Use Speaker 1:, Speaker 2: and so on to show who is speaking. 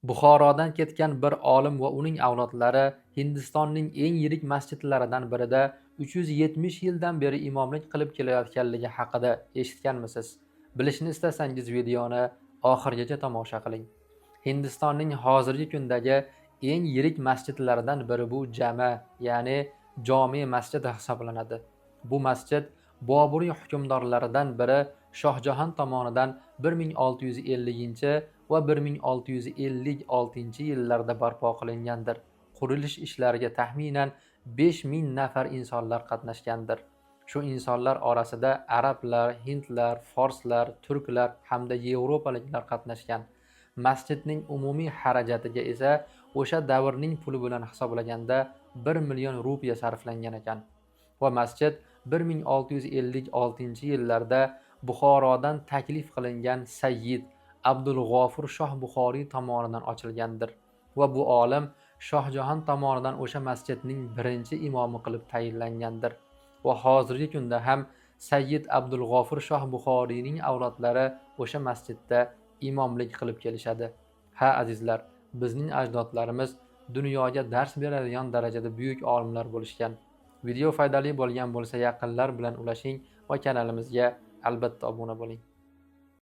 Speaker 1: Buxorodan ketgan bir olim va uning avlodlari Hindistonning eng yirik masjidlaridan birida 370 yildan beri imomlik qilib kelayotganligi haqida eshitganmisiz? Bilishni istasangiz videoni oxirigacha tomosha qiling. Hindistonning hozirgi kundagi eng yirik masjidlaridan biri bu jami, ya'ni Jome masjidi hisoblanadi. Bu masjid Boburiy hukmdorlaridan biri Shohjahon tomonidan 1650 va 1656-yillarda barpo qilingandir. Qurilish ishlariga taxminan 5000 nafar insonlar qatnashgandir. Shu insonlar orasida arablar, hindlar, forslar, turklar hamda yevropaliklar qatnashgan. Masjidning umumiy xarajatiga esa o'sha davrning puli bilan hisoblaganda 1 million rupiya sarflangan ekan. Va masjid 1656-yillarda Buxorodan taklif qilingan Sayyid Abdulg'ofur Shoh Buxoriy tomonidan ochilgandir va bu olim Shohjahon tomonidan o'sha masjidning birinchi imomi qilib tayinlangandir. Va hozirgi kunda ham Sayyid Abdulg'ofur Shoh Buxoriyning avlodlari o'sha masjidda imomlik qilib kelishadi. Ha azizlar, bizning ajdodlarimiz dunyoga dars beradigan darajada buyuk olimlar bo'lishgan. Video foydali bo'lgan bo'lsa yaqinlar bilan ulashing va kanalimizga albatta obuna bo'ling.